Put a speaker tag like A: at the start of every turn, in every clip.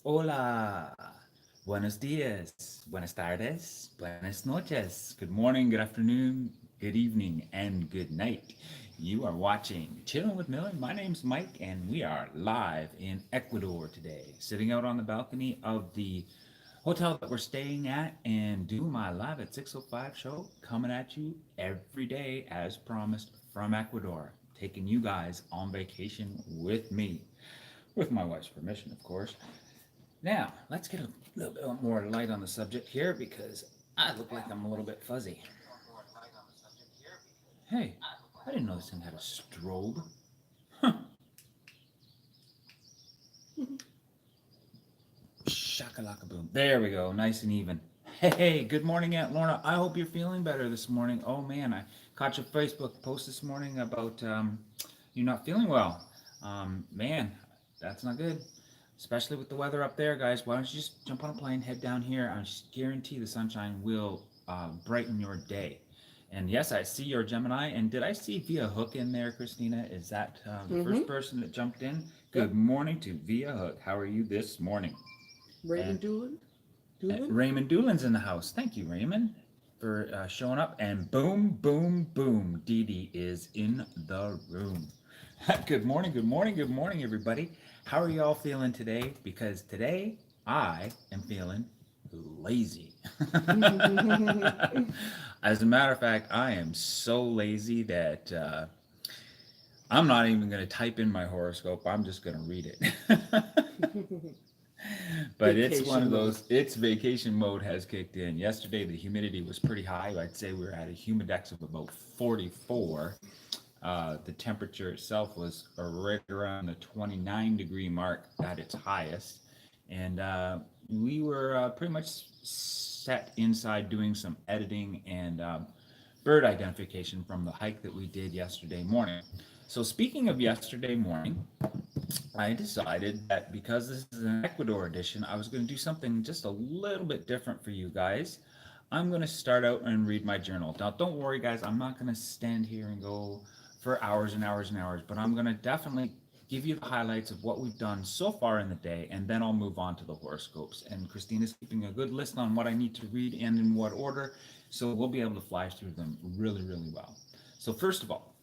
A: hola, buenos dias, buenas tardes, buenas noches, good morning, good afternoon, good evening, and good night. You are watching Chilling with Millen. My name's Mike, and we are live in Ecuador today, sitting out on the balcony of the hotel that we're staying at and doing my live at 6:05 show, coming at you every day as promised from Ecuador, taking you guys on vacation with me, with my wife's permission, of course. Now, let's get a little bit more light on the subject here because I look like I'm a little bit fuzzy. Hey, I didn't know this thing had a strobe. Huh. Shakalaka boom. There we go, nice and even. Hey, good morning, Aunt Lorna. I hope you're feeling better this morning. Oh man, I caught your Facebook post this morning about you not feeling well. Man, that's not good. Especially with the weather up there, guys. Why don't you just jump on a plane, head down here? I just guarantee the sunshine will brighten your day. And yes, I see your Gemini. And did I see Via Hook in there, Christina? Is that the first
B: Mm-hmm.
A: person that jumped in? Good
B: Yep.
A: morning to Via Hook. How are you this morning? And
B: Raymond Doolin. Doolin.
A: Raymond Doolin's in the house. Thank you, Raymond, for showing up. And boom, boom, boom, Dee Dee is in the room. Good morning, good morning, good morning, everybody. How are y'all feeling today? Because today I am feeling lazy. As a matter of fact, I am so lazy that I'm not even going to type in my horoscope. I'm just going to read it. But it's one
B: Vacation
A: of
B: mode.
A: those, its vacation mode has kicked in. Yesterday, the humidity was pretty high. I'd say we were at a humidex of about 44. The temperature itself was right around the 29-degree mark at its highest. And we were pretty much set inside doing some editing and bird identification from the hike that we did yesterday morning. So, speaking of yesterday morning, I decided that because this is an Ecuador edition, I was going to do something just a little bit different for you guys. I'm going to start out and read my journal. Now, don't worry, guys, I'm not going to stand here and go for hours and hours and hours, but I'm going to definitely give you the highlights of what we've done so far in the day, and then I'll move on to the horoscopes. And Christina's keeping a good list on what I need to read and in what order, so we'll be able to fly through them really, really well. So, first of all,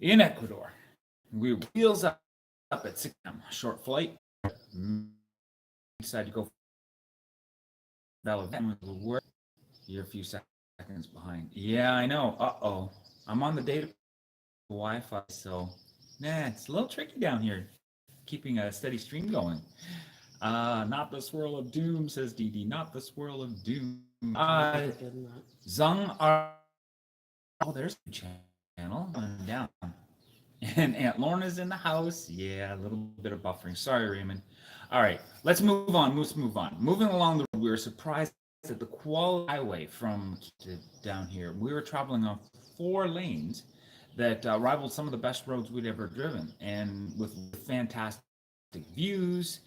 A: in Ecuador, we wheels up at 6 a.m. Short flight. Decided to go Bella will work. You're a few seconds behind. Yeah, I know. Uh-oh. I'm on the data Wi-Fi, so it's a little tricky down here, keeping a steady stream going. Not the swirl of doom, says Dee Dee. Not the swirl of doom.
B: No, it does not.
A: Zung are. Oh, there's a channel going down. And Aunt Lorna's in the house. Yeah, a little bit of buffering. Sorry, Raymond. All right, let's move on. Let's move on. Moving along the road, we were surprised at the quality highway from to down here. We were traveling on 4 lanes that rivaled some of the best roads we'd ever driven, and with fantastic views,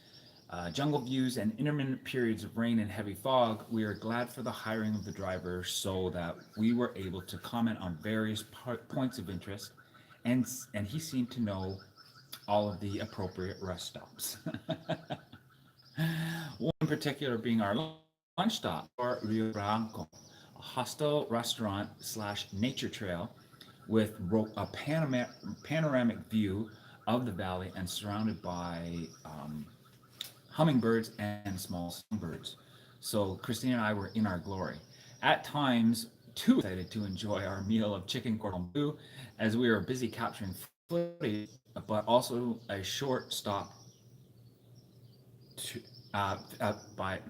A: jungle views, and intermittent periods of rain and heavy fog. We are glad for the hiring of the driver so that we were able to comment on various points of interest, and he seemed to know all of the appropriate rest stops. One in particular being our lunch stop, or Rio Branco, a hostel restaurant slash nature trail with panoramic view of the valley and surrounded by hummingbirds and small songbirds. So Christine and I were in our glory. At times, too excited to enjoy our meal of chicken cordon bleu as we were busy capturing footage, but also a short stop to, by.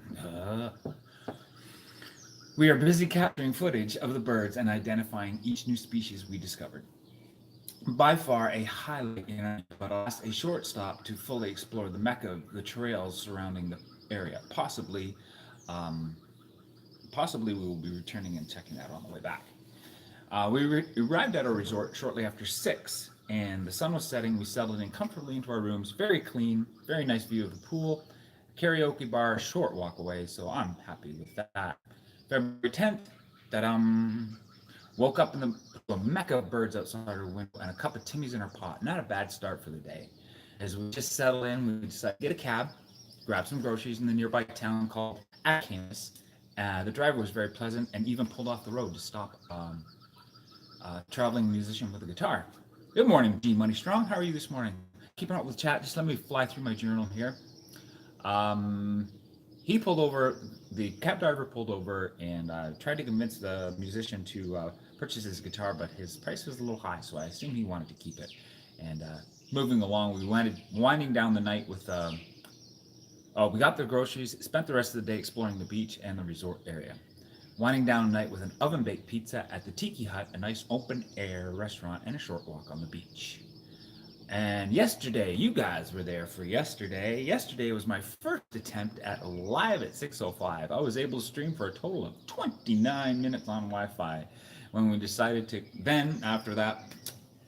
A: We are busy capturing footage of the birds and identifying each new species we discovered. By far a highlight in our, but last a short stop to fully explore the mecca of the trails surrounding the area. Um, possibly we will be returning and checking that on the way back. We arrived at our resort shortly after 6, and the sun was setting. We settled in comfortably into our rooms. Very clean, very nice view of the pool, karaoke bar, a short walk away. So I'm happy with that. February 10th, that woke up in the a mecca of birds outside our window and a cup of Timmy's in our pot. Not a bad start for the day. As we just settle in, we decided to get a cab grabbed some groceries in the nearby town called Atkins. The driver was very pleasant and even pulled off the road to stop a traveling musician with a guitar. Good morning, G Money Strong. How are you this morning? Keeping up with chat. Just let me fly through my journal here. He pulled over. The cab driver pulled over and tried to convince the musician to purchase his guitar, but his price was a little high, so I assume he wanted to keep it. And moving along, we winding down the night with. We got the groceries. Spent the rest of the day exploring the beach and the resort area. Winding down the night with an oven-baked pizza at the Tiki Hut, a nice open-air restaurant, and a short walk on the beach. And yesterday, you guys were there for yesterday. Yesterday was my first attempt at live at 6:05. I was able to stream for a total of 29 minutes on Wi-Fi. When we decided to, then after that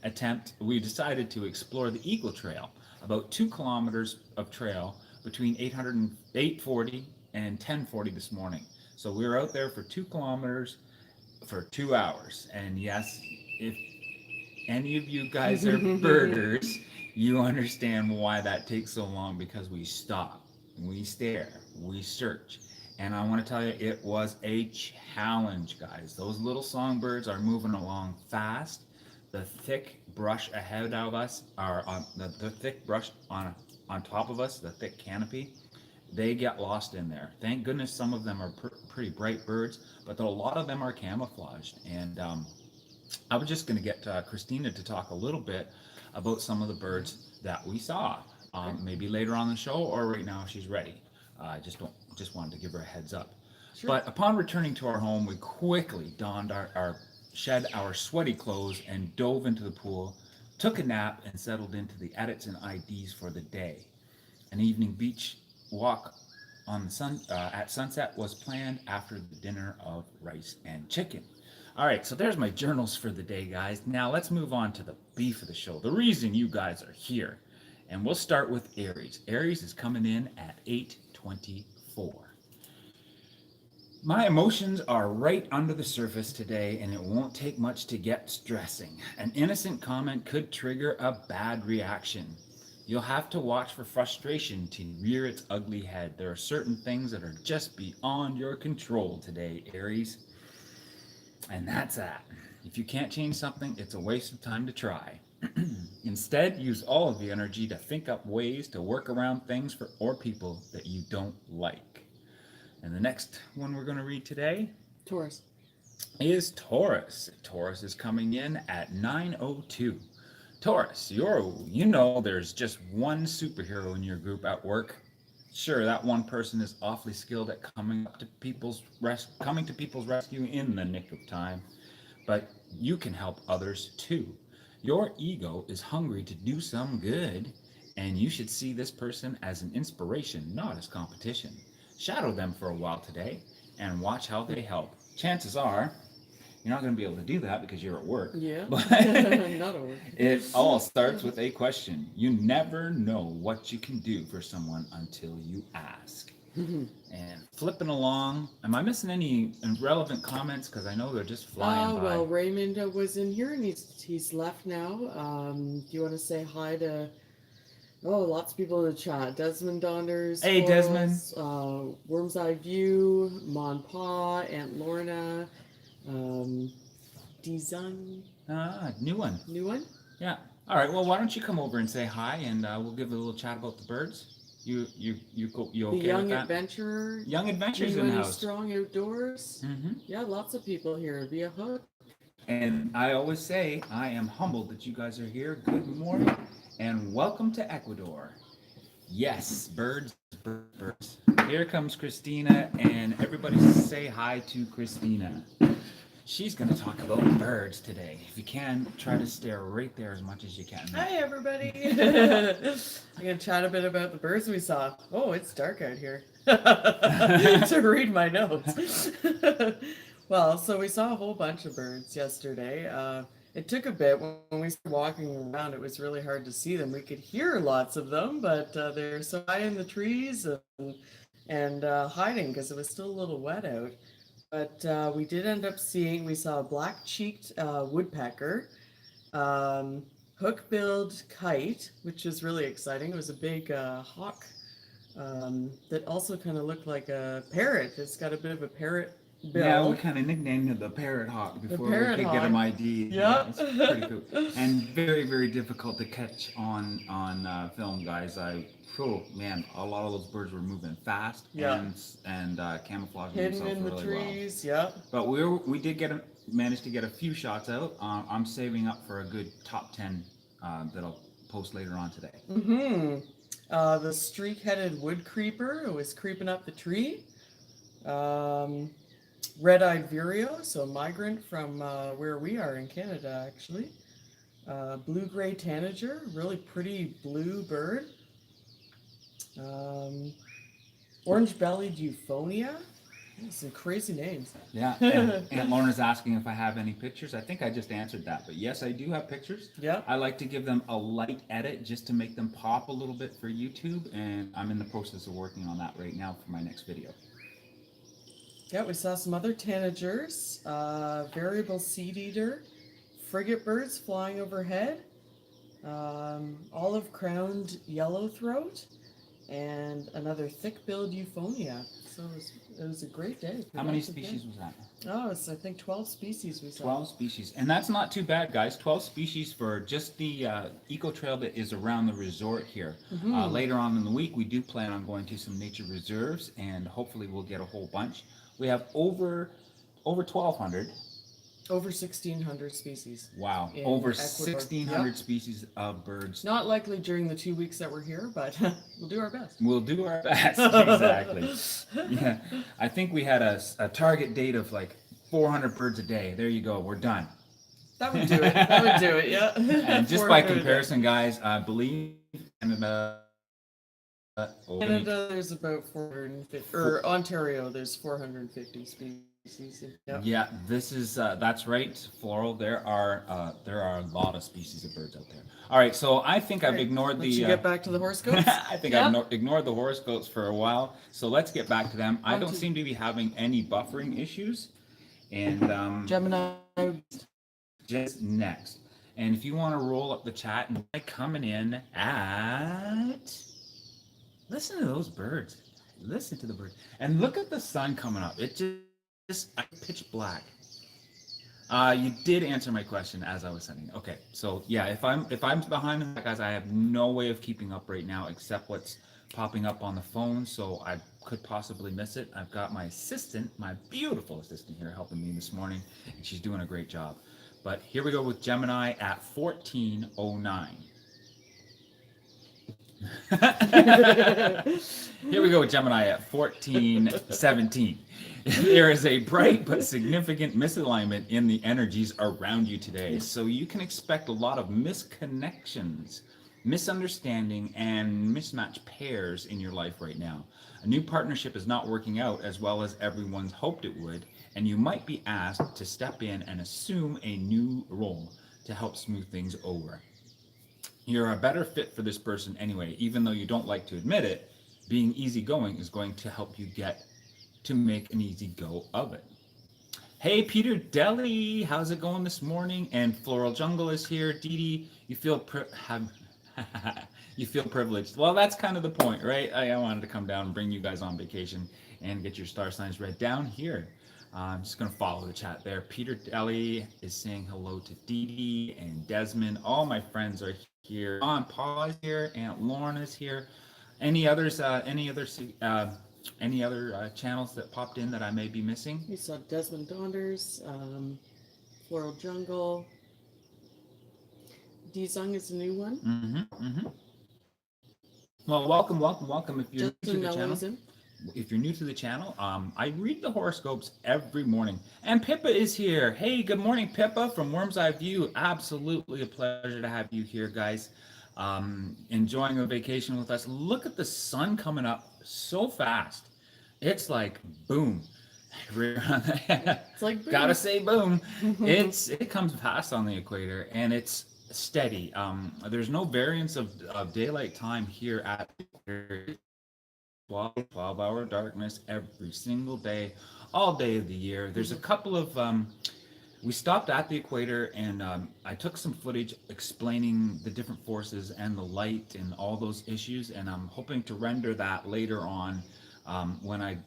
A: attempt, we decided to explore the Eagle Trail, about 2 kilometers of trail between 840 and 1040 this morning. So we were out there for 2 kilometers for 2 hours. And yes, if any of you guys are birders, you understand why that takes so long, because we stop, we stare, we search. And I want to tell you, it was a challenge, guys. Those little songbirds are moving along fast. The thick brush ahead of us are on the thick brush on top of us, the thick canopy. They get lost in there. Thank goodness some of them are pretty bright birds, but a lot of them are camouflaged. And I was just going to get Christina to talk a little bit about some of the birds that we saw. Maybe later on the show or right now if she's ready. I just wanted to give her a heads up.
B: Sure.
A: But upon returning to our home, we quickly donned shed our sweaty clothes and dove into the pool, took a nap, and settled into the edits and IDs for the day. An evening beach walk on the at sunset was planned after the dinner of rice and chicken. All right, so there's my journals for the day, guys. Now let's move on to the beef of the show, the reason you guys are here. And we'll start with Aries. Aries is coming in at 8:24. My emotions are right under the surface today, and it won't take much to get stressing. An innocent comment could trigger a bad reaction. You'll have to watch for frustration to rear its ugly head. There are certain things that are just beyond your control today, Aries. And that's that. If you can't change something, it's a waste of time to try. Instead, use all of the energy to think up ways to work around things or people that you don't like. And the next one we're going to read today
B: Taurus
A: is Taurus. Taurus is coming in at 9:02. Taurus, there's just one superhero in your group at work. Sure, that one person is awfully skilled at coming to people's rescue in the nick of time, but you can help others too. Your ego is hungry to do some good, and you should see this person as an inspiration, not as competition. Shadow them for a while today and watch how they help. Chances are you're not going to be able to do that because you're at work.
B: Yeah.
A: But
B: Not at work.
A: it all starts with a question. You never know what you can do for someone until you ask. And flipping along, am I missing any irrelevant comments? Because I know they're just flying by.
B: Well, Raymond was in here and he's left now. Do you want to say hi to? Oh, lots of people in the chat. Desmond Donders.
A: Hey, Desmond.
B: Worm's Eye View, Mon Pa, Aunt Lorna, Dizun.
A: New one.
B: New one?
A: Yeah. All right. Well, why don't you come over and say hi, and we'll give a little chat about the birds. You okay
B: The
A: with
B: Young
A: that?
B: Adventurer.
A: Young Adventures in the house.
B: Strong Outdoors.
A: Mm-hmm.
B: Yeah, lots of people here. Be a hook.
A: And I always say I am humbled that you guys are here. Good morning, and welcome to Ecuador. Yes, birds. Here comes Christina, and everybody say hi to Christina. She's going to talk about birds today. If you can, try to stare right there as much as you can.
B: Hi, everybody. I'm going to chat a bit about the birds we saw. Oh, it's dark out here to read my notes. Well, so we saw a whole bunch of birds yesterday. It took a bit. When we started walking around, it was really hard to see them. We could hear lots of them, but they're so high in the trees and hiding because it was still a little wet out. But we did end up we saw a black-cheeked woodpecker, hook-billed kite, which is really exciting. It was a big hawk that also kind of looked like a parrot. It's got a bit of a parrot bill.
A: Yeah, we kind of nicknamed it the Parrot Hawk before we
B: Parrot
A: could
B: Hawk.
A: get him ID.
B: Yeah.
A: It's pretty cool and very, very difficult to catch on film, guys. Oh man, a lot of those birds were moving fast
B: Yeah.
A: and camouflaging
B: Hidden
A: themselves
B: in the
A: really
B: trees. Yeah.
A: well. But we did manage to get a few shots out. I'm saving up for a good top 10 that I'll post later on today.
B: Mm-hmm. The streak-headed wood creeper was creeping up the tree. Red-eyed vireo, so migrant from where we are in Canada, actually. Blue-gray tanager, really pretty blue bird. Orange-bellied euphonia. Some crazy names.
A: Yeah, and Aunt Lorna's asking if I have any pictures. I think I just answered that, but yes, I do have pictures.
B: Yeah.
A: I like to give them a light edit just to make them pop a little bit for YouTube, and I'm in the process of working on that right now for my next video.
B: Yeah, we saw some other tanagers, variable seed eater, frigate birds flying overhead, olive-crowned yellowthroat, and another thick-billed euphonia. So it was a great day.
A: How many species was that?
B: Oh, it's I think 12 species we saw.
A: 12 species, and that's not too bad, guys. 12 species for just the eco trail that is around the resort here.
B: Mm-hmm.
A: Later on in the week, we do plan on going to some nature reserves, and hopefully we'll get a whole bunch. We have over 1,200.
B: Over 1,600 species.
A: Wow,
B: in
A: over
B: Ecuador.
A: 1,600
B: Yep.
A: species of birds.
B: Not likely during the 2 weeks that we're here, but we'll do our best.
A: We'll do our best. Exactly. Yeah, I think we had a target date of like 400 birds a day. There you go. We're done.
B: That would do it. That would do it. Yeah.
A: And just by comparison, guys, I believe Canada.
B: Canada, there's about 450, or Ontario, there's 450 species. Yep.
A: Yeah, this is that's right, Floral. There are a lot of species of birds out there. All right, so I think I've ignored
B: Let's
A: the.
B: get back to the horoscopes.
A: I think
B: Yeah.
A: I've ignored the horoscopes for a while. So let's get back to them. I
B: On
A: don't
B: to-
A: seem to be having any buffering issues, and
B: Gemini.
A: just next. And if you want to roll up the chat and coming in at. Listen to those birds. Listen to the birds. And look at the sun coming up. It just pitch black. You did answer my question as I was sending it. Okay. So yeah, if I'm behind the guys, I have no way of keeping up right now except what's popping up on the phone. So I could possibly miss it. I've got my assistant, my beautiful assistant here helping me this morning, and she's doing a great job. But here we go with Gemini at 14:09. Here we go with Gemini at 14:17. There is a bright but significant misalignment in the energies around you today. So you can expect a lot of misconnections, misunderstanding, and mismatched pairs in your life right now. A new partnership is not working out as well as everyone's hoped it would, and you might be asked to step in and assume a new role to help smooth things over. You're a better fit for this person anyway, even though you don't like to admit it. Being easygoing is going to help you get to make an easy go of it. Hey, Peter Deli, how's it going this morning? And Floral Jungle is here. Dee Dee, you feel you feel privileged. Well, that's kind of the point, right? I wanted to come down and bring you guys on vacation and get your star signs read down here. I'm just going to follow the chat there. Peter Deli is saying hello to Dee Dee and Desmond. All my friends are here. Paul is here. Aunt Lauren is here. Any others? Any other channels that popped in that I may be missing?
B: We saw Desmond Donders, Floral Jungle. Dizung is a new one.
A: Well, welcome. If you're new to the channel, I read the horoscopes every morning. And Pippa is here. Hey, good morning, Pippa from Worm's Eye View. Absolutely a pleasure to have you here, guys. Enjoying a vacation with us. Look at the sun coming up so fast. It's like boom.
B: It's like boom.
A: Gotta say boom. It comes fast on the equator and it's steady. There's no variance of daylight time here at 12-hour darkness every single day, all day of the year. There's a couple of we stopped at the equator, and I took some footage explaining the different forces and the light and all those issues, and I'm hoping to render that later on when I'm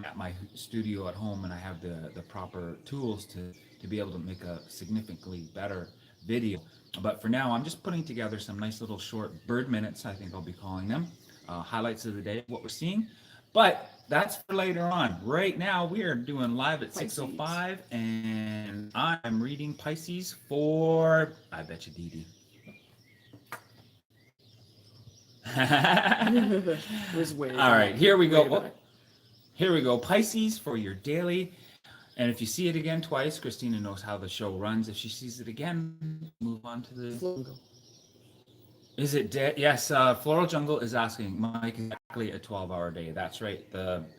A: at my studio at home and I have the proper tools to be able to make a significantly better video. But for now, I'm just putting together some nice little short bird minutes, I think I'll be calling them, highlights of the day, what we're seeing. But that's for later on. Right now, we are doing live at 6:05, and I'm reading Pisces for, I bet you, Dee Dee.
B: It was way
A: All right, here we go.
B: back.
A: Here we go. Pisces for your daily. And if you see it again twice, Christina knows how the show runs. If she sees it again, move on to the.
B: Jungle.
A: Is it dead? Yes. Floral Jungle is asking, Mike, exactly a 12-hour day. That's right.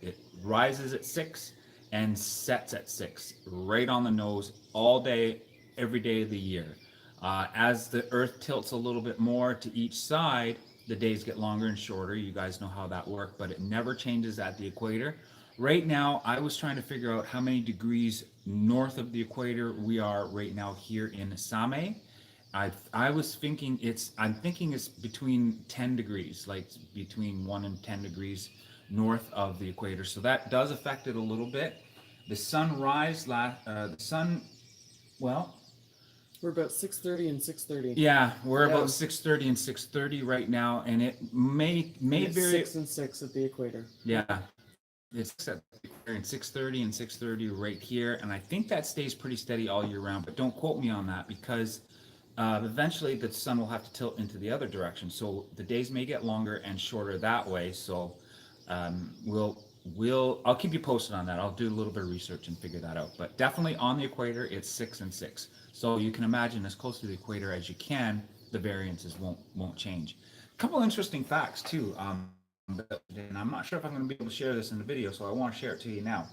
A: It rises at 6 and sets at 6, right on the nose, all day, every day of the year. As the Earth tilts a little bit more to each side, the days get longer and shorter. You guys know how that works, but it never changes at the equator. Right now, I was trying to figure out how many degrees north of the equator we are right now here in Same. I'm thinking it's between 10 degrees, like between 1 and 10 degrees north of the equator. So that does affect it a little bit. The sunrise, well,
B: We're about 6:30 and 6:30.
A: yeah, we're
B: Yeah.
A: about 6:30 and 6:30 right now, and it may
B: It's
A: vary.
B: 6 and 6 at the equator.
A: Yeah, it's at 6:30 and 6:30 right here, and I think that stays pretty steady all year round. But don't quote me on that, because eventually the sun will have to tilt into the other direction, so the days may get longer and shorter that way. So I'll keep you posted on that. I'll do a little bit of research and figure that out. But definitely on the equator, it's 6 and 6. So you can imagine as close to the equator as you can, the variances won't change. A couple interesting facts too. And I'm not sure if I'm going to be able to share this in the video, so I want to share it to you now.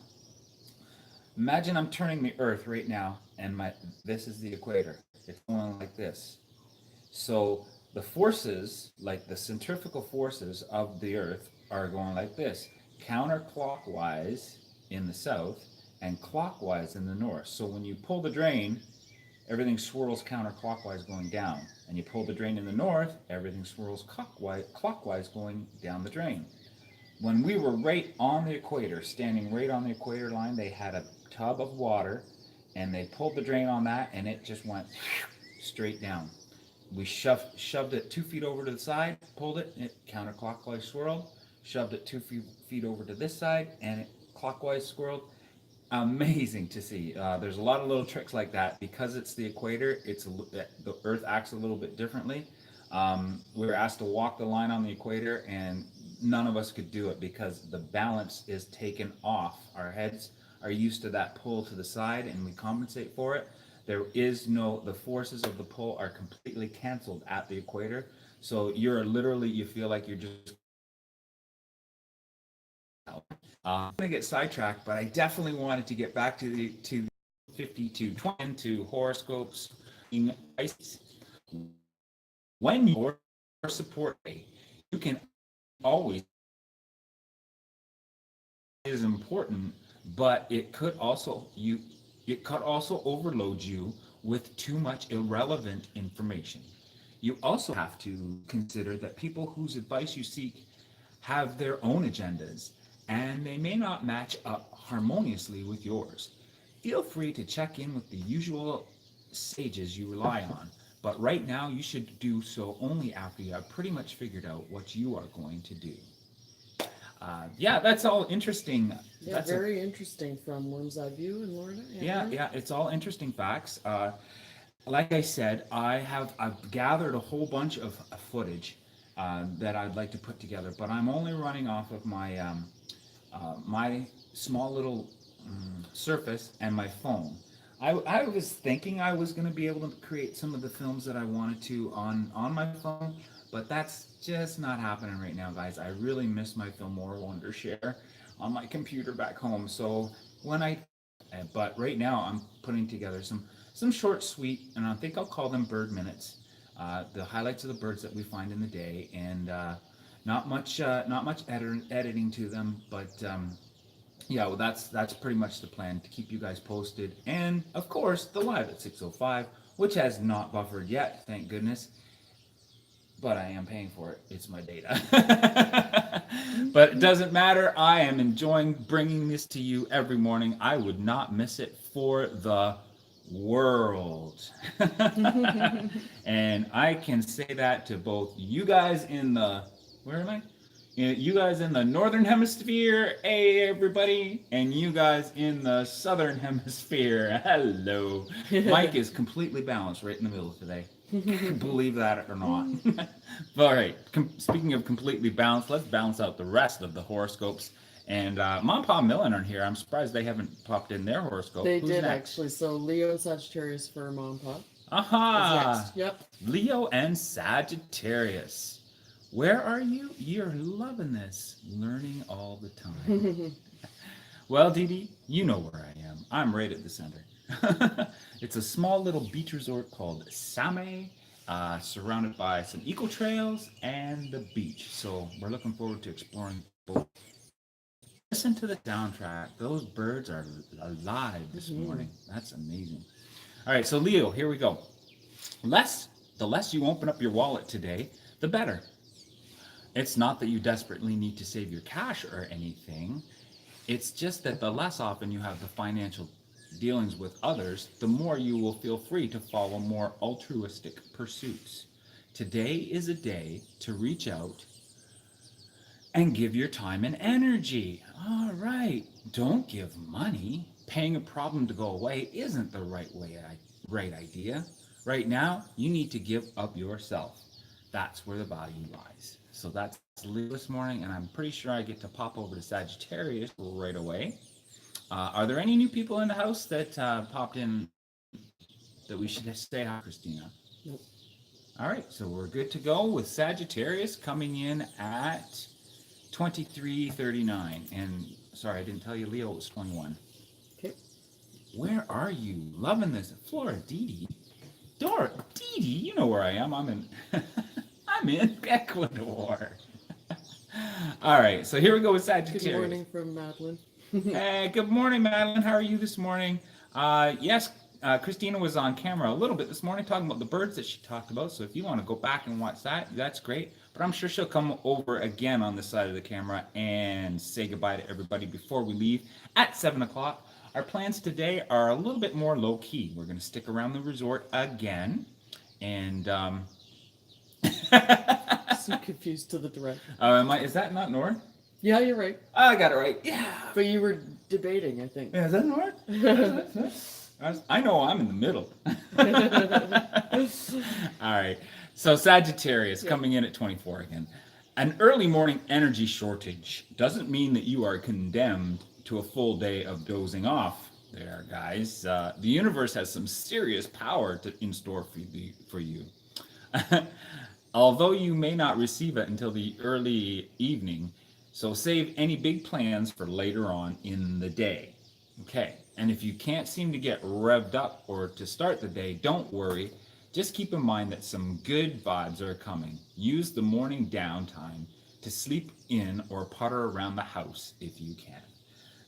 A: Imagine I'm turning the Earth right now, and this is the equator. It's going like this. So the forces, like the centrifugal forces of the Earth, are going like this, counterclockwise in the south and clockwise in the north. So when you pull the drain, everything swirls counterclockwise going down. And you pull the drain in the north, everything swirls clockwise going down the drain. When we were right on the equator, standing right on the equator line, they had a tub of water, and they pulled the drain on that, and it just went straight down. We shoved it 2 feet over to the side, pulled it, and it counterclockwise swirled. Shoved it 2 feet over to this side, and it clockwise swirled. Amazing to see. There's a lot of little tricks like that. Because it's the equator, the Earth acts a little bit differently. We were asked to walk the line on the equator, and none of us could do it because the balance is taken off. Our heads are used to that pull to the side, and we compensate for it. The forces of the pull are completely canceled at the equator. So you feel like you're just. I'm going to get sidetracked, but I definitely wanted to get back to 5220 to horoscopes. When you're support, you can always is important, but it could also overload you with too much irrelevant information. You also have to consider that people whose advice you seek have their own agendas, and they may not match up harmoniously with yours. Feel free to check in with the usual sages you rely on, but right now you should do so only after you have pretty much figured out what you are going to do. Yeah, that's all interesting.
B: Yeah,
A: that's
B: very interesting from Worm's Eye View in Florida.
A: Yeah, it's all interesting facts. Like I said, I've gathered a whole bunch of footage that I'd like to put together, but I'm only running off of my my small little Surface and my phone. I was thinking I was going to be able to create some of the films that I wanted to on my phone, but that's just not happening right now, guys. I really miss my Filmora Wondershare on my computer back home. So but right now I'm putting together some short, sweet, and I think I'll call them bird minutes. The highlights of the birds that we find in the day, and not much editing to them, but yeah, well, that's pretty much the plan, to keep you guys posted, and of course the live at 6:05, which has not buffered yet, thank goodness. But I am paying for it. It's my data. But it doesn't matter. I am enjoying bringing this to you every morning. I would not miss it for the world. And I can say that to both you guys in the, where am I? You guys in the northern hemisphere, hey everybody, and you guys in the southern hemisphere, hello. Mike is completely balanced right in the middle today. Believe that or not. All right. Speaking of completely balanced, let's balance out the rest of the horoscopes. And Mom and Pa Millen are here. I'm surprised they haven't popped in their horoscope.
B: They
A: Who's
B: did
A: next?
B: actually. So Leo and Sagittarius for Mom and Pop.
A: Aha!
B: Next. Yep.
A: Leo and Sagittarius. Where are you? You're loving this. Learning all the time. Well, Dee Dee, you know where I am. I'm right at the center. It's a small little beach resort called Same, surrounded by some eco trails and the beach. So we're looking forward to exploring both. Listen to the soundtrack. Those birds are alive this morning. That's amazing. All right, so Leo, here we go. The less you open up your wallet today, the better. It's not that you desperately need to save your cash or anything. It's just that the less often you have the financial dealings with others, the more you will feel free to follow more altruistic pursuits. Today is a day to reach out and give your time and energy. All right, don't give money. Paying a problem to go away isn't the right idea. Right now, you need to give up yourself. That's where the value lies. So that's Leo this morning, and I'm pretty sure I get to pop over to Sagittarius right away. Are there any new people in the house that popped in that we should say hi, Christina?
B: Nope.
A: All right, so we're good to go with Sagittarius coming in at 23:39. And sorry, I didn't tell you, Leo was 21.
B: Okay.
A: Where are you? Loving this. Flora Didi. Dora Didi, you know where I am. I'm in I'm in Ecuador. All right, so here we go with Sagittarius.
B: Good morning from Madeline.
A: Hey, good morning, Madeline. How are you this morning? Yes, Christina was on camera a little bit this morning talking about the birds that she talked about. So if you want to go back and watch that, that's great. But I'm sure she'll come over again on this side of the camera and say goodbye to everybody before we leave at 7 o'clock. Our plans today are a little bit more low key. We're going to stick around the resort again. And
B: So confused to the direction.
A: is that not north?
B: Yeah, you're right.
A: I got it right. Yeah.
B: But you were debating, I think.
A: Yeah, is that north? I know I'm in the middle. All right. So Sagittarius coming in at 24 again. An early morning energy shortage doesn't mean that you are condemned to a full day of dozing off there, guys. The universe has some serious power in store for you. Although you may not receive it until the early evening, so save any big plans for later on in the day. Okay, and if you can't seem to get revved up or to start the day, don't worry. Just keep in mind that some good vibes are coming. Use the morning downtime to sleep in or putter around the house if you can.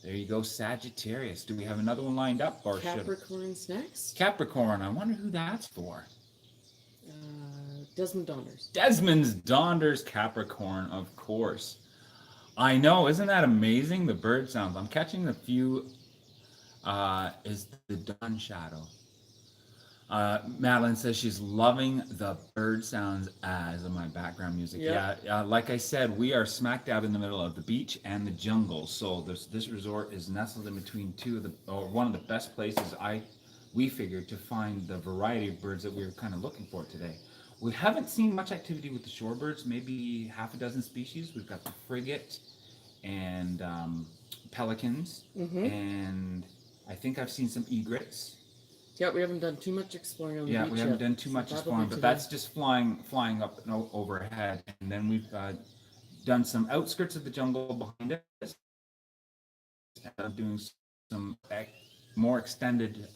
A: There you go, Sagittarius. Do we have another one lined up? Or
B: Capricorn's next.
A: Capricorn, I wonder who that's for.
B: Desmond Donners.
A: Desmond Donners, Capricorn, of course. I know, isn't that amazing? The bird sounds. I'm catching a few. Is the dawn shadow. Madeline says she's loving the bird sounds as my background music.
B: Yep.
A: Yeah, like I said, we are smack dab in the middle of the beach and the jungle. So this resort is nestled in between one of the best places we figured to find the variety of birds that we were kind of looking for today. We haven't seen much activity with the shorebirds, maybe half a dozen species. We've got the frigate and pelicans, and I think I've seen some egrets.
B: Yeah, we haven't done too much exploring on the beach.
A: Yeah, we haven't done too much exploring, but that's just flying up and overhead. And then we've done some outskirts of the jungle behind us, and doing some more extended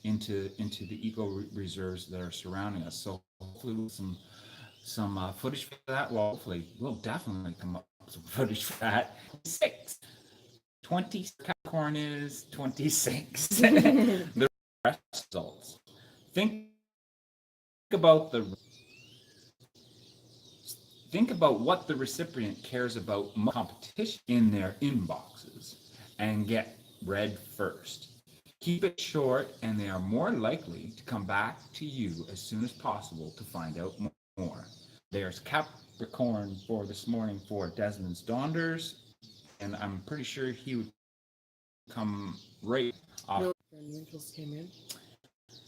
A: into the eco reserves that are surrounding us. So hopefully with some footage for that. Well, hopefully we'll definitely come up with some footage for that. 20, Capricorn is 26. The results. Think about what the recipient cares about competition in their inboxes and get read first. Keep it short, and they are more likely to come back to you as soon as possible to find out more. There's Capricorn for this morning for Desmond's Donders, and I'm pretty sure he would come right off.
B: No, wrinkles came in.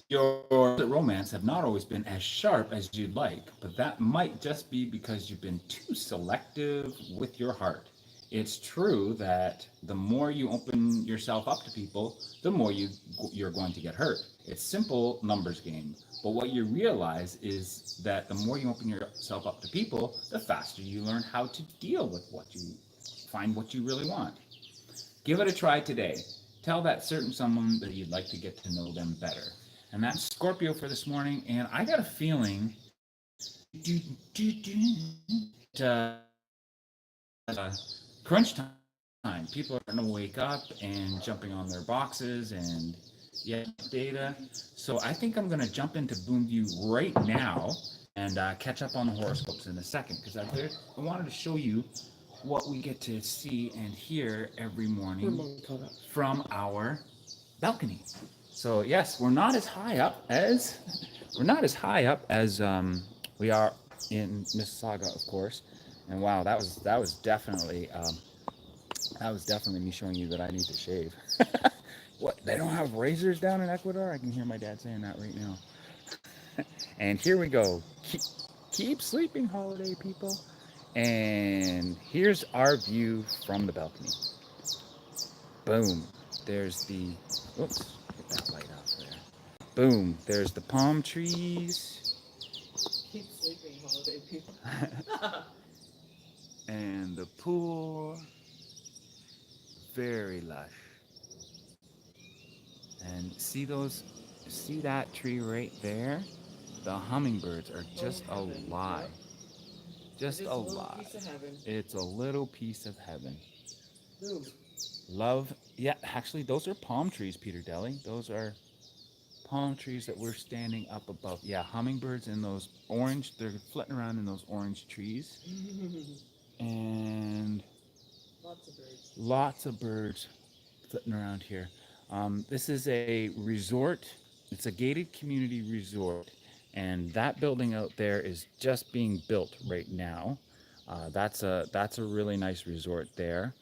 A: Your romance have not always been as sharp as you'd like, but that might just be because you've been too selective with your heart. It's true that the more you open yourself up to people, the more you're going to get hurt. It's simple numbers game. But what you realize is that the more you open yourself up to people, the faster you learn how to deal with what you really want. Give it a try today. Tell that certain someone that you'd like to get to know them better. And that's Scorpio for this morning. And I got a feeling crunch time. People are going to wake up and jumping on their boxes and data. So I think I'm going to jump into BoomView right now and catch up on the horoscopes in a second, because I wanted to show you what we get to see and hear every morning from our balcony. So yes, we're not as high up as we are in Mississauga, of course. And wow, that was definitely me showing you that I need to shave. What, they don't have razors down in Ecuador? I can hear my dad saying that right now. And here we go. Keep sleeping, holiday people. And here's our view from the balcony. Boom. There's the, oops, get that light off there. Boom. There's the palm trees.
B: Keep sleeping, holiday people.
A: And the pool. Very lush. And see that tree right there? The hummingbirds are just alive. Just alive. It's a little piece of heaven.
B: Boom.
A: Love. Yeah, actually, those are palm trees, Peter Deli. Those are palm trees that we're standing up above. Yeah, hummingbirds in those orange, they're flitting around in those orange trees. And lots of birds flitting around here. This is a resort. It's a gated community resort. And that building out there is just being built right now. That's a really nice resort there.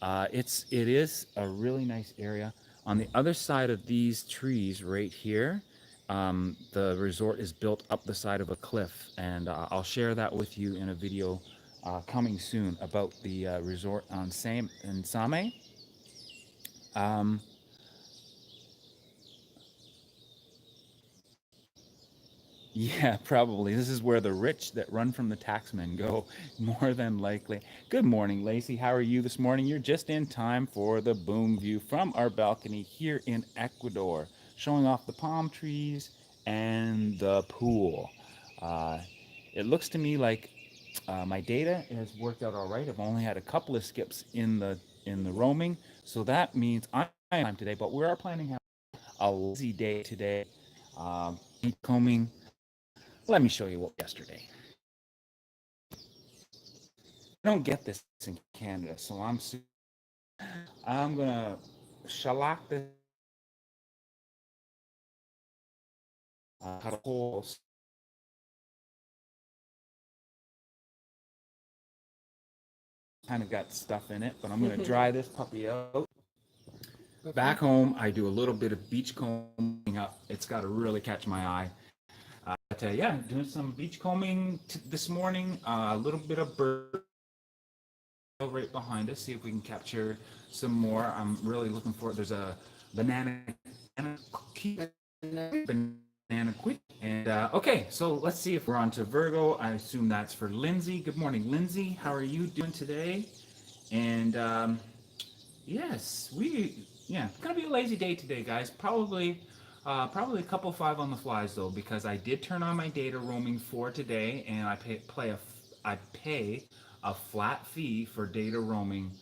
A: It is a really nice area. On the other side of these trees right here, the resort is built up the side of a cliff, and I'll share that with you in a video coming soon about the resort on Same Yeah, probably. This is where the rich that run from the taxmen go, more than likely. Good morning, Lacey. How are you this morning? You're just in time for the boom view from our balcony here in Ecuador, showing off the palm trees and the pool. It looks to me like my data has worked out all right. I've only had a couple of skips in the roaming, so that means I'm time today. But we are planning to have a lazy day today. Combing. Let me show you what yesterday. I don't get this in Canada, so I'm gonna shellac this. Cut a hole. Kind of got stuff in it, but I'm gonna dry this puppy out. Back home, I do a little bit of beach combing up. It's got to really catch my eye. But yeah, doing some beach combing this morning. A little bit of bird right behind us. See if we can capture some more. I'm really looking for it. There's a banana quick. And okay, so let's see if we're on to Virgo. I assume that's for Lindsay. Good morning, Lindsay. How are you doing today? And yes, it's gonna be a lazy day today, guys. Probably a couple 5 on the flies though, because I did turn on my data roaming for today, and I pay a flat fee for data roaming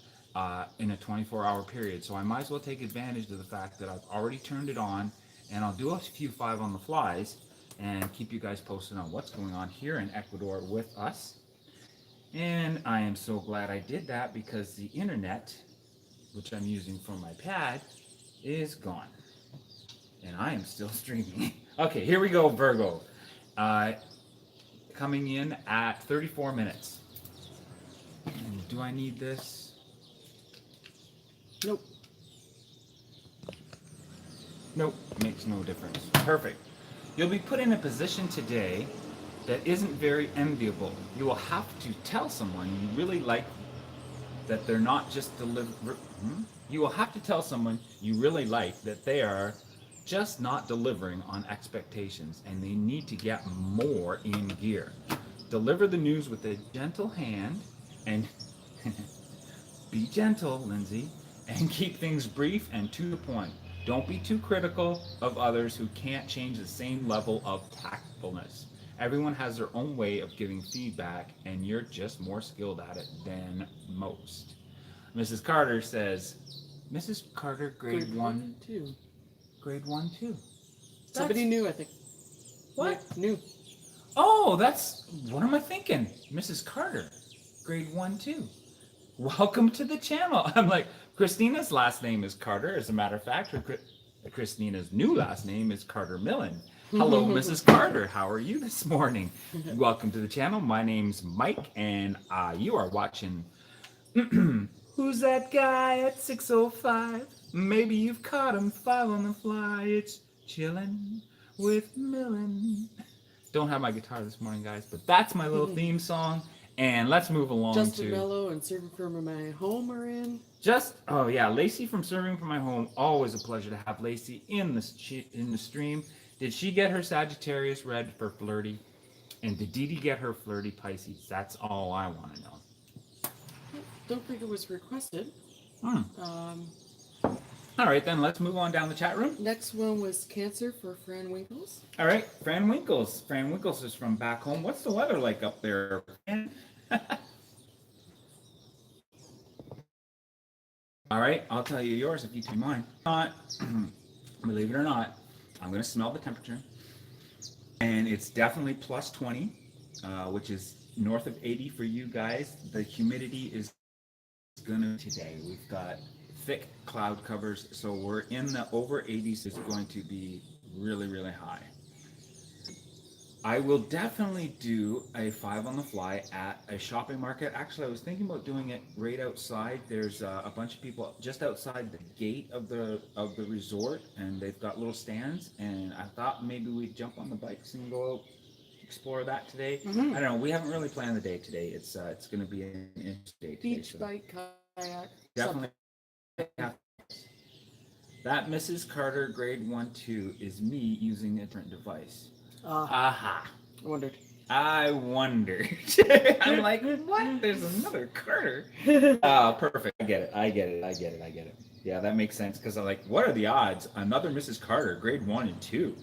A: in a 24-hour period. So I might as well take advantage of the fact that I've already turned it on, and I'll do a few 5 on the flies and keep you guys posted on what's going on here in Ecuador with us. And I am so glad I did that because the internet, which I'm using for my pad, is gone. And I am still streaming. Okay, here we go, Virgo. Coming in at 34 minutes. And do I need this?
B: Nope.
A: Nope, makes no difference. Perfect. You'll be put in a position today that isn't very enviable. You will have to tell someone you really like that they're not just You will have to tell someone you really like that they are just not delivering on expectations and they need to get more in gear. Deliver the news with a gentle hand and be gentle, Lindsay, and keep things brief and to the point. Don't be too critical of others who can't change the same level of tactfulness. Everyone has their own way of giving feedback, and you're just more skilled at it than most. Mrs. Carter says, Mrs. Carter, grade 1,
B: 2.
A: Grade 1, 2.
B: Somebody new, I think.
A: What?
B: New.
A: Oh, what am I thinking? Mrs. Carter, grade 1, 2. Welcome to the channel. I'm like, Christina's last name is Carter. As a matter of fact, Christina's new last name is Carter Millen. Hello, Mrs. Carter. How are you this morning? Welcome to the channel. My name's Mike, and you are watching Who's That Guy at 6:05? Maybe you've caught him 5 on the fly. It's chillin' with Millen. Don't have my guitar this morning, guys, but that's my little theme song. And let's move along
B: Justin
A: to
B: Mello and Serving from My Home are in.
A: oh yeah, Lacey from Serving from My Home. Always a pleasure to have Lacey in the stream. Did she get her Sagittarius red for flirty? And did Dee Dee get her flirty Pisces? That's all I want to know.
B: Don't think it was requested.
A: All right, then let's move on down the chat room.
B: Next one was Cancer for Fran Winkles.
A: All right, Fran Winkles. Fran Winkles is from back home. What's the weather like up there, Fran? All right, I'll tell you yours if you tell mine. Believe it or not, I'm going to smell the temperature. And it's definitely plus 20, which is north of 80 for you guys. The humidity is going to today. We've got thick cloud covers, so we're in the over 80s. Is going to be really, really high. I will definitely do a 5 on the fly at a shopping market. Actually, I was thinking about doing it right outside. There's a bunch of people just outside the gate of the resort, and they've got little stands. And I thought maybe we'd jump on the bikes and go out explore that today. I don't know. We haven't really planned the day today. It's going to be an interstate today.
B: Beach bike, kayak.
A: Definitely. Yeah. That Mrs. Carter grade 1, 2 is me using a different device. Aha. I wondered. I'm like, what? There's another Carter. Perfect. I get it. Yeah, that makes sense because I'm like, what are the odds? Another Mrs. Carter, grade 1 and 2.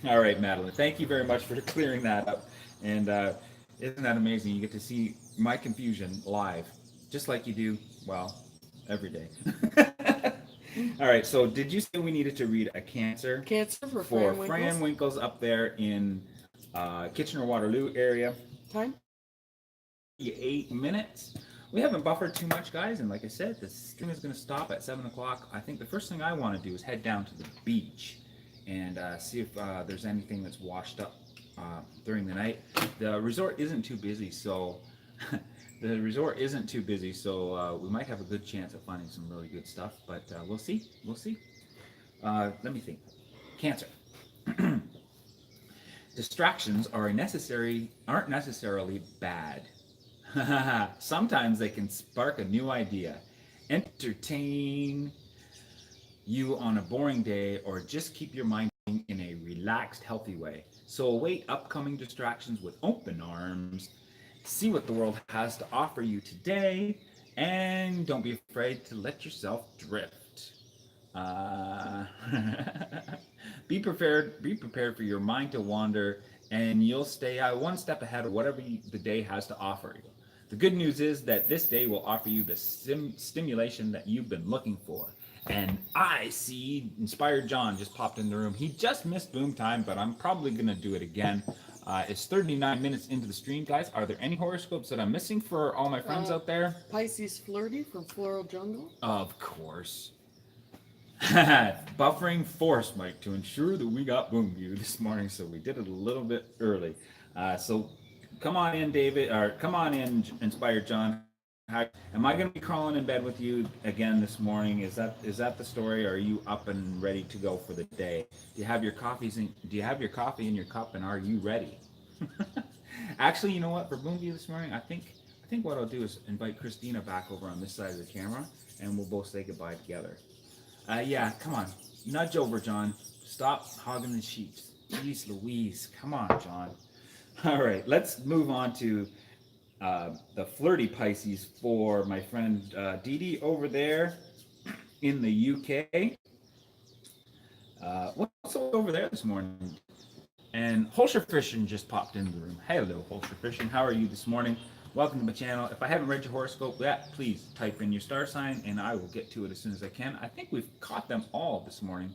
A: All right, Madeline. Thank you very much for clearing that up. And isn't that amazing? You get to see my confusion live, just like you do, well, every day. All right, so did you say we needed to read a Cancer?
B: Cancer for
A: Fran Winkles up there in Kitchener-Waterloo area.
B: Time?
A: 8 minutes. We haven't buffered too much, guys, and like I said, the stream is going to stop at 7 o'clock. I think the first thing I want to do is head down to the beach and see if there's anything that's washed up during the night. The resort isn't too busy, so we might have a good chance of finding some really good stuff, but we'll see. Let me think. Cancer. Distractions aren't necessarily bad. Sometimes they can spark a new idea, entertain you on a boring day, or just keep your mind in a relaxed, healthy way. So await upcoming distractions with open arms. See what the world has to offer you today, and don't be afraid to let yourself drift. Be prepared for your mind to wander, and you'll stay one step ahead of whatever the day has to offer you. The good news is that this day will offer you the stimulation that you've been looking for. And I see Inspired John just popped in the room. He just missed boom time, but I'm probably going to do it again. It's 39 minutes into the stream, guys. Are there any horoscopes that I'm missing for all my friends out there?
B: Pisces Flirty from Floral Jungle.
A: Of course. Buffering force, Mike, to ensure that we got boom view this morning, so we did it a little bit early. So come on in, David, or come on in, Inspired John. Am I going to be crawling in bed with you again this morning? Is that the story? Or are you up and ready to go for the day? Do you have your coffee in your cup, and are you ready? Actually, you know what? For boom view this morning, I think what I'll do is invite Christina back over on this side of the camera, and we'll both say goodbye together. Yeah, come on. Nudge over, John. Stop hogging the sheets. Jeez Louise. Come on, John. All right, let's move on to the flirty Pisces for my friend Dee Dee over there in the UK. What's over there this morning? And Holscher Fishing just popped into the room. Hello, Holscher Fishing. How are you this morning? Welcome to my channel. If I haven't read your horoscope yet, please type in your star sign and I will get to it as soon as I can. I think we've caught them all this morning,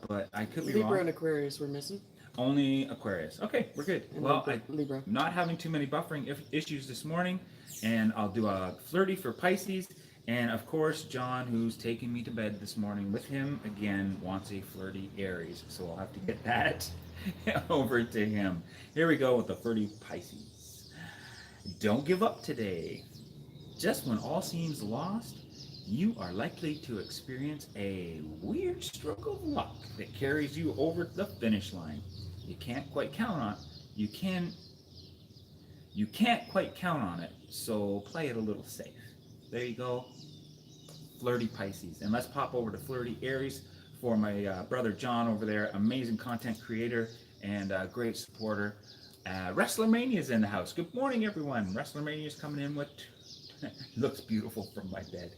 A: but I could be wrong.
B: Libra and Aquarius were missing.
A: Only Aquarius. Okay, we're good.
B: And
A: well,
B: Libra.
A: I'm not having too many buffering issues this morning, and I'll do a flirty for Pisces. And of course, John, who's taking me to bed this morning with him again, wants a flirty Aries. So I'll have to get that over to him. Here we go with the flirty Pisces. Don't give up today. Just when all seems lost, you are likely to experience a weird stroke of luck that carries you over the finish line. You can't quite count on it, so play it a little safe. There you go, flirty Pisces. And let's pop over to flirty Aries for my brother John over there, amazing content creator and great supporter. WrestlerMania is in the house. Good morning, everyone. WrestlerMania is coming in with looks beautiful from my bed.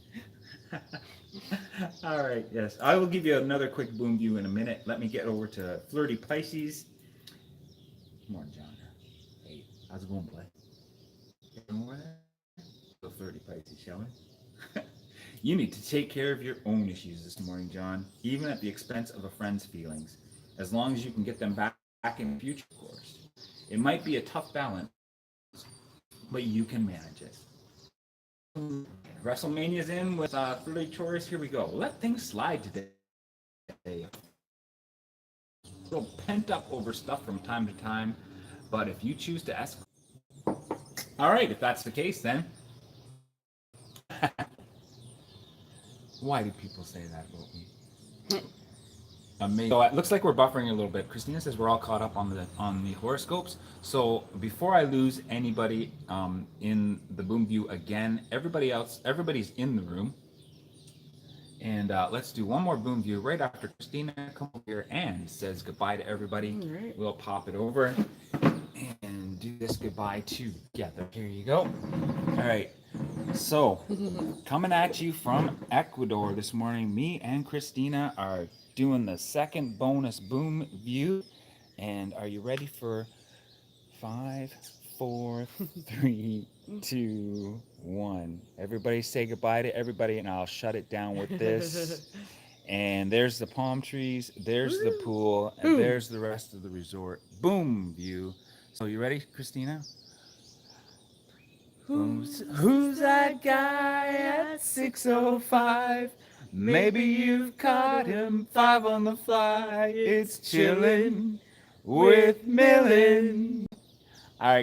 A: All right, yes, I will give you another quick boom view in a minute. Let me get over to flirty Pisces. Come on, John. Hey, how's it going, boy? Over there? The flirty Pisces, shall we? You need to take care of your own issues this morning, John, even at the expense of a friend's feelings, as long as you can get them back in the future, of course. It might be a tough balance, but you can manage it. WrestleMania's in with flirty Taurus. Here we go. Let things slide today. A little pent up over stuff from time to time, but if you choose to ask, all right, if that's the case, then why do people say that about me? Amazing. So it looks like we're buffering a little bit. Christina says we're all caught up on the horoscopes. So before I lose anybody in the boom view again, everybody's in the room. And let's do one more boom view right after Christina comes over here and says goodbye to everybody.
B: All right.
A: We'll pop it over and do this goodbye together. Here you go. All right. So coming at you from Ecuador this morning, me and Christina are doing the second bonus boom view. And are you ready for 5, 4, 3, 2, 1? Everybody say goodbye to everybody, and I'll shut it down with this. And there's the palm trees, there's the pool, and there's the rest of the resort. Boom view. So you ready, Christina? Who's that guy at 6:05? Maybe you've caught him 5 on the fly. It's chillin' with Millen. All right, guys.